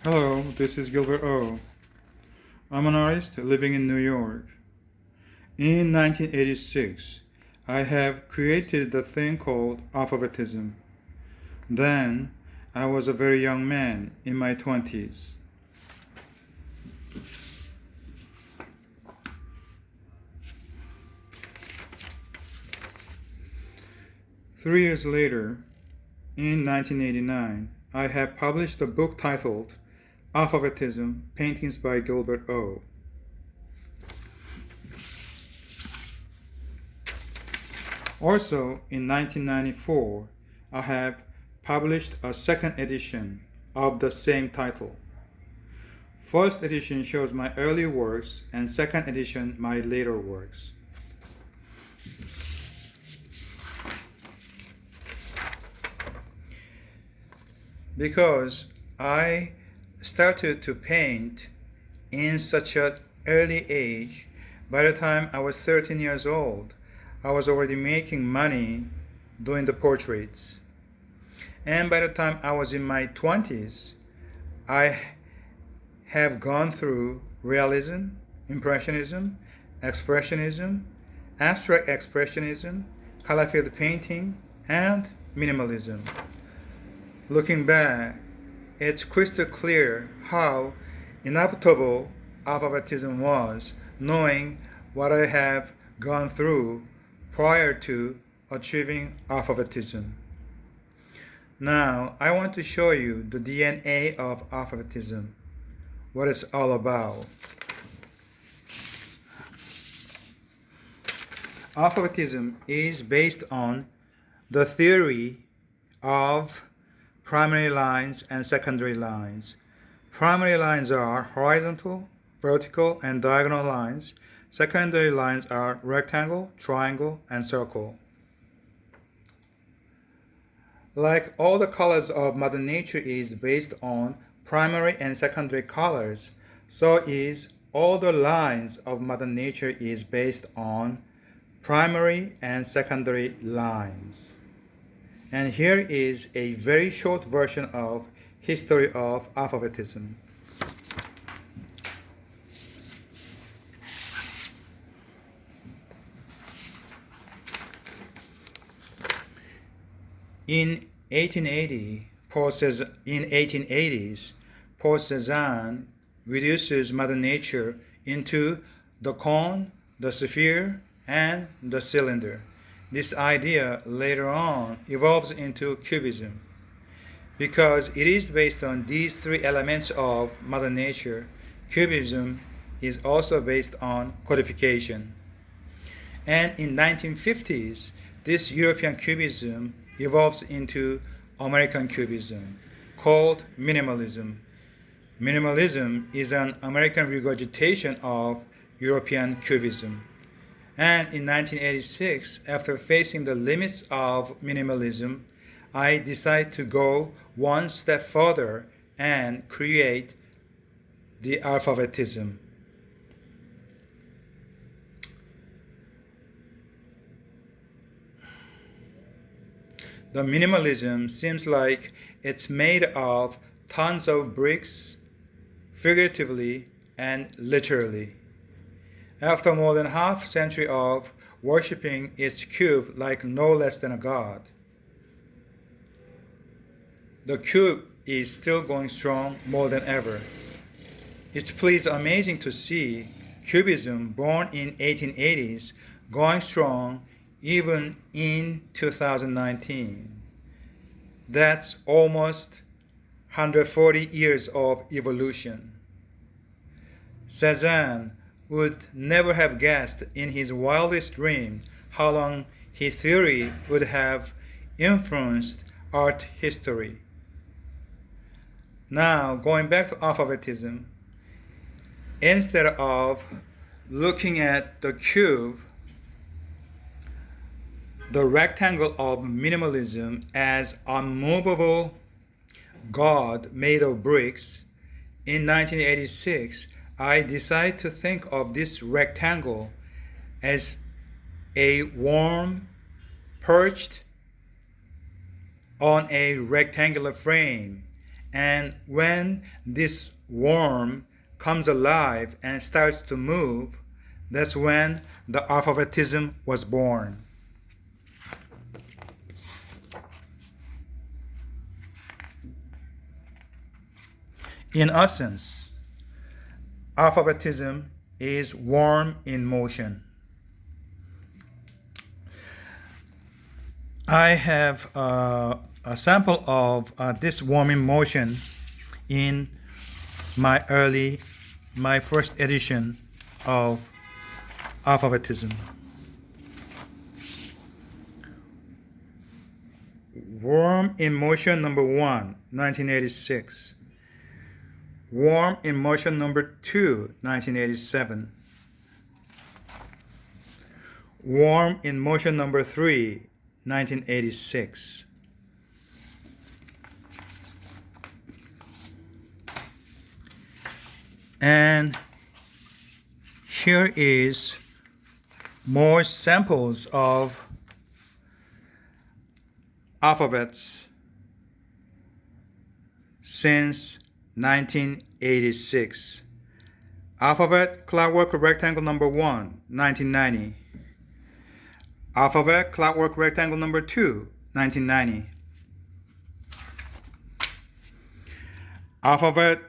Hello, this is Gilbert O. I'm an artist living in New York. In 1986, I have created the thing called alphabetism. Then, I was a very young man in my 20s. Three years later, in 1989, I have published a book titled Alphabetism, Paintings by Gilbert O. Also, in 1994, I have published a second edition of the same title. First edition shows my early works, and second edition my later works. Because I started to paint in such an early age, by the time I was 13 years old, I was already making money doing the portraits. And by the time I was in my 20s, I have gone through realism, impressionism, expressionism, abstract expressionism, color field painting, and minimalism. Looking back, it's crystal clear how inevitable alphabetism was, knowing what I have gone through prior to achieving alphabetism. Now, I want to show you the DNA of alphabetism, what it's all about. Alphabetism is based on the theory of primary lines and secondary lines. Primary lines are horizontal, vertical, and diagonal lines. Secondary lines are rectangle, triangle, and circle. Like all the colors of Mother Nature is based on primary and secondary colors, so is all the lines of Mother Nature is based on primary and secondary lines. And here is a very short version of history of alphabetism. In 1880s, Paul Cézanne reduces Mother Nature into the cone, the sphere, and the cylinder. This idea later on evolves into Cubism. Because it is based on these three elements of Mother Nature, Cubism is also based on codification. And in 1950s, this European Cubism evolves into American Cubism, called minimalism. Minimalism is an American regurgitation of European Cubism. And in 1986, after facing the limits of minimalism, I decided to go one step further and create the alphabetism. The minimalism seems like it's made of tons of bricks, figuratively and literally. After more than half a century of worshipping its cube like no less than a god, the cube is still going strong more than ever. It's pleased amazing to see Cubism, born in 1880s, going strong even in 2019. That's almost 140 years of evolution. Cézanne would never have guessed in his wildest dream how long his theory would have influenced art history. Now, going back to alphabetism, instead of looking at the cube, the rectangle of minimalism as unmovable god made of bricks, in 1986, I decided to think of this rectangle as a worm perched on a rectangular frame And when this worm comes alive and starts to move, that's when the alphabetism was born. In essence, alphabetism is worm in motion. I have a sample of this worm in motion in my first edition of alphabetism. Worm in motion number 1, 1986. Worm in motion number 2, 1987. Worm in motion number 3, 1986. And here is more samples of alphabets since 1986. Alphabet Clockwork Rectangle number 1, 1990. Alphabet Clockwork Rectangle number 2, 1990. Alphabet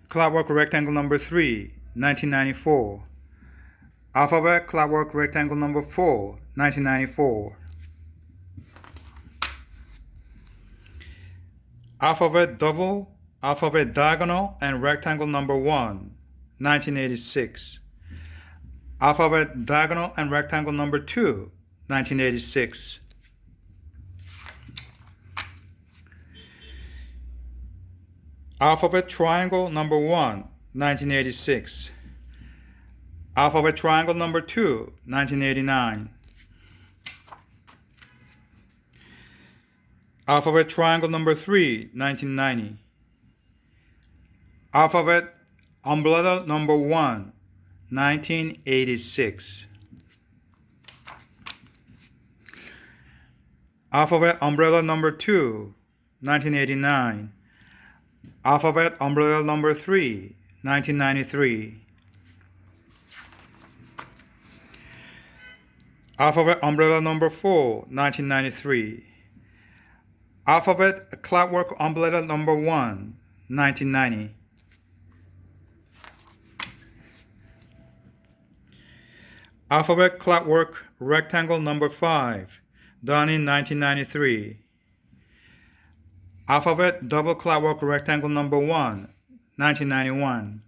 Clockwork Rectangle number 3, 1994. Alphabet Clockwork Rectangle number 4, 1994. Alphabet Double, Alphabet Diagonal, and Rectangle number 1, 1986. Alphabet Diagonal and Rectangle number 2, 1986. Alphabet Triangle number 1, 1986. Alphabet Triangle number 2, 1989. Alphabet Triangle number 3, 1990. Alphabet Umbrella number 1, 1986. Alphabet Umbrella number 2, 1989. Alphabet Umbrella number 3, 1993. Alphabet Umbrella number 4, 1993. Alphabet Clockwork Umbrella number 1, 1990. Alphabet Clockwork Rectangle number 5, done in 1993. Alphabet Double Clockwork Rectangle number 1, 1991.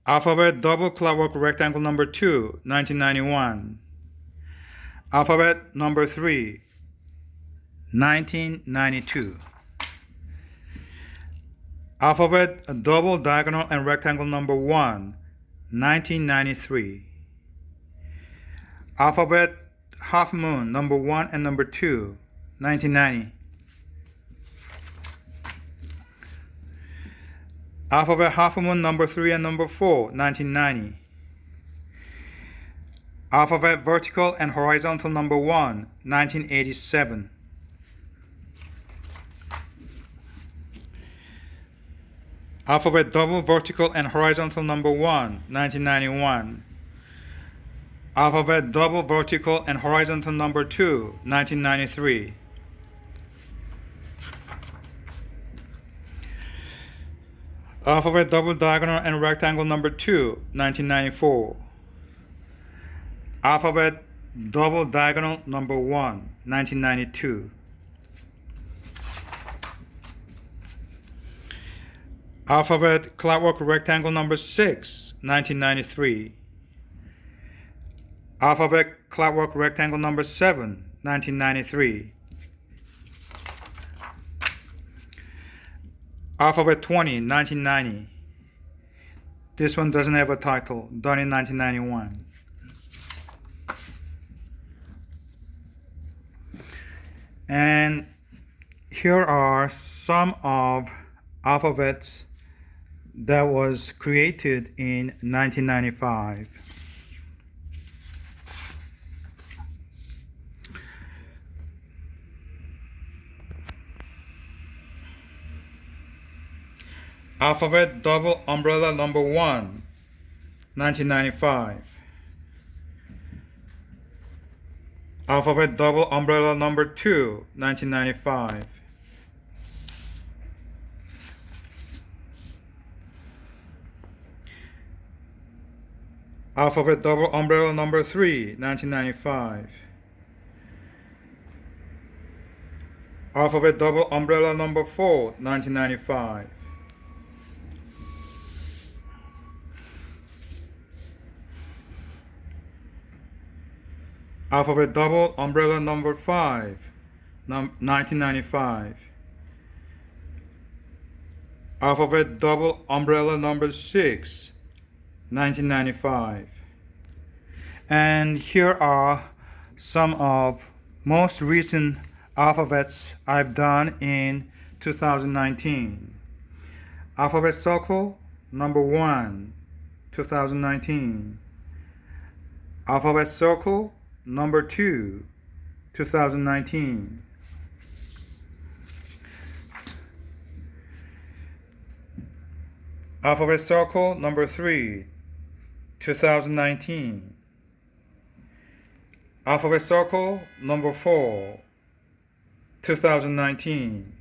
Alphabet Double Clockwork Rectangle number 2, 1991. Alphabet number 3, 1992. Alphabet Double Diagonal and Rectangle number 1, 1993. Alphabet Half Moon number 1 and number 2, 1990. Alphabet Half Moon number 3 and number 4, 1990. Alphabet Vertical and Horizontal number 1, 1987. Alphabet Double Vertical and Horizontal number 1, 1991. Alphabet Double Vertical and Horizontal number 2, 1993. Alphabet Double Diagonal and Rectangle number 2, 1994. Alphabet Double Diagonal number 1, 1992. Alphabet Clockwork Rectangle number 6, 1993. Alphabet Clockwork Rectangle number 7, 1993. Alphabet 20, 1990. This one doesn't have a title, done in 1991. And here are some of alphabets that was created in 1995. Alphabet double umbrella number 1, 1995. Alphabet double umbrella number 2, 1995. Alphabet double umbrella number 3, 1995. Alphabet double umbrella number 4, 1995. Alphabet double umbrella number 5, 1995. Alphabet double umbrella number 6, 1995. And here are some of most recent alphabets I've done in 2019. Alphabet circle number 1, 2019. Alphabet circle number 2, 2019. Alphabet circle number 3, 2019. Alphabet circle number 4, 2019.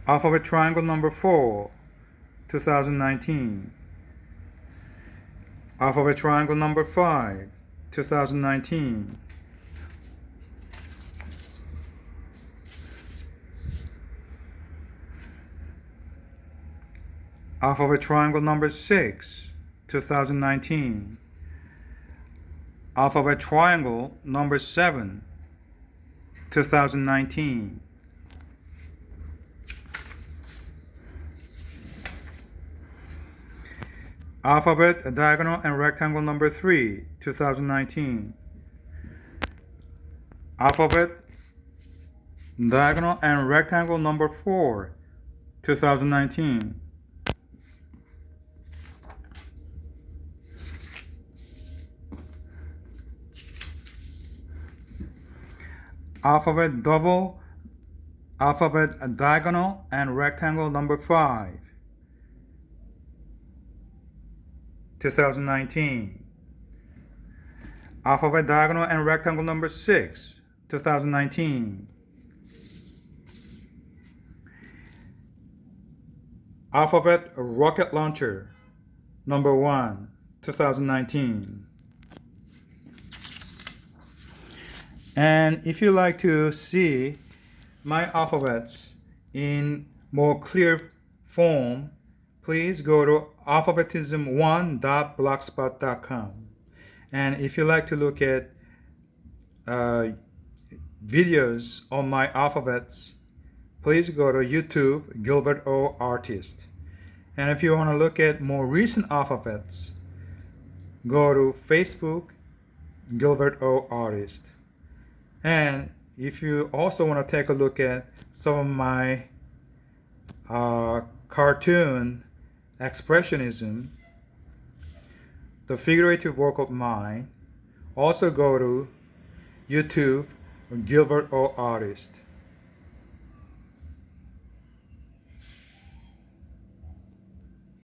Alphabet triangle number 4, 2019. Alphabet triangle number 5, 2019. Alphabet triangle number 6, 2019. Alphabet triangle number 7, 2019. Alphabet diagonal and rectangle number 3, 2019. Alphabet diagonal and rectangle number 4, 2019. Alphabet diagonal and rectangle number 5, 2019. Alphabet diagonal and rectangle number 6, 2019. Alphabet rocket launcher number 1, 2019. And if you like to see my alphabets in more clear form, please go to alphabetism1.blogspot.com. And if you like to look at videos on my alphabets, please go to YouTube, Gilbert O. Artist. And if you want to look at more recent alphabets, go to Facebook, Gilbert O. Artist. And if you also want to take a look at some of my cartoon expressionism, the figurative work of mine, also go to YouTube, Gilbert O. Artist.